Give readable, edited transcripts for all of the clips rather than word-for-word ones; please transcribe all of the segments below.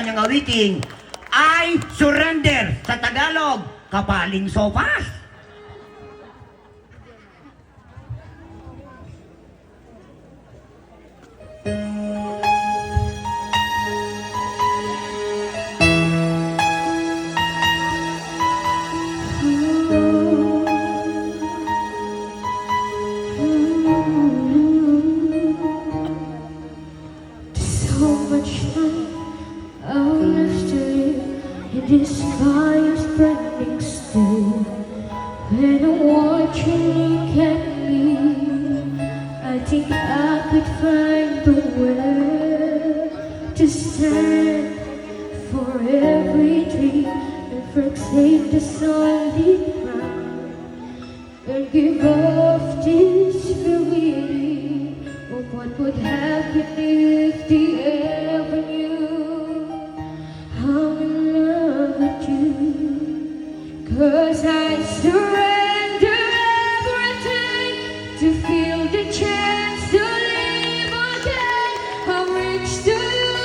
kanyang awiting I Surrender. Sa Tagalog, Kapaling Sopas. So much time I've left to live, and this fire's burning still. When I'm watching you at me, I think I could find the way to stand for every dream and forsake the solid ground and give up this feeling of what would happen if the ever knew I'm in love with you. 'Cause I surrender everything to feel the chance to live again. I'm rich to you,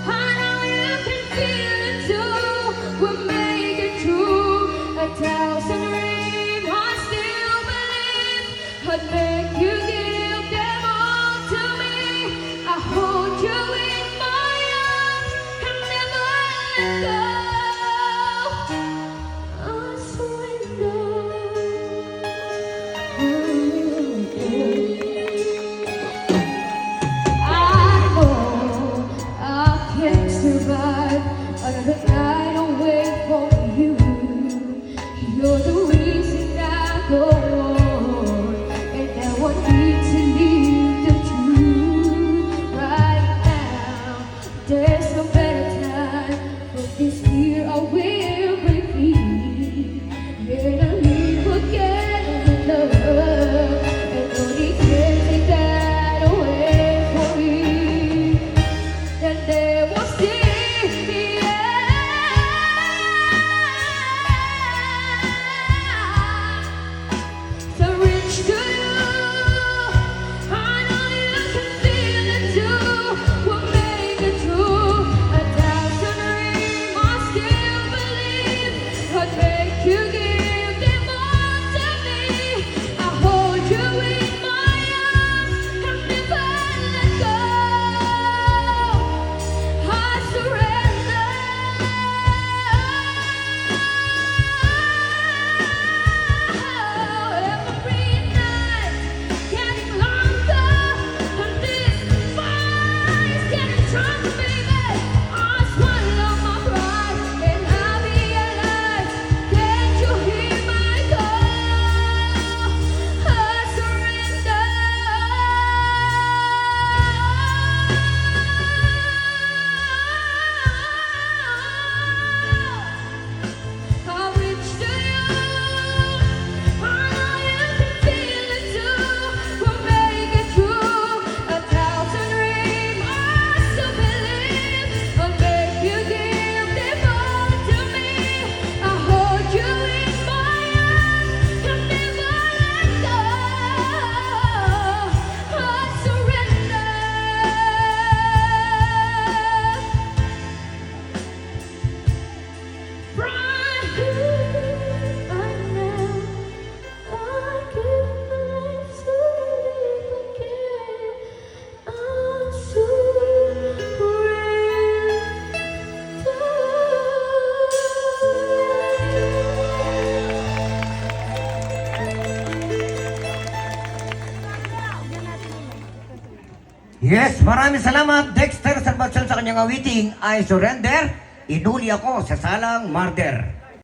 I know you can feel it too. We'll make it through 1,000 dreams. I still believe I'd make you give them all to me. I hold you in my arms and never let go. I surrender. I know I can't survive another night away from you. You're the reason I go on, and now I need to leave the truth right now. There's no better time for this fear I will break free. And I live again with love, and nobody can take that away from me. Then there was this, so rich to you, I know you can feel it too. We'll make it through 1,000 dreams. I still believe I'd make you give them all to me. I hold you in my arms and never let go. I surrender. Every night getting longer, and this fire's getting stronger, baby. I swallow my pride and I'll be alive. Can't you hear my call? I surrender. I'll reach to you. I know you can feel it too. We'll make it through 1,000 dreams. I still believe I'll make you give them all to me. I hold you in my arms and never let go. I surrender. Right here, right now, I give my life to live again. I Yes, maraming salamat Dexter Salvacion sa kanyang awiting I Surrender. Inuli ako sa salang murder.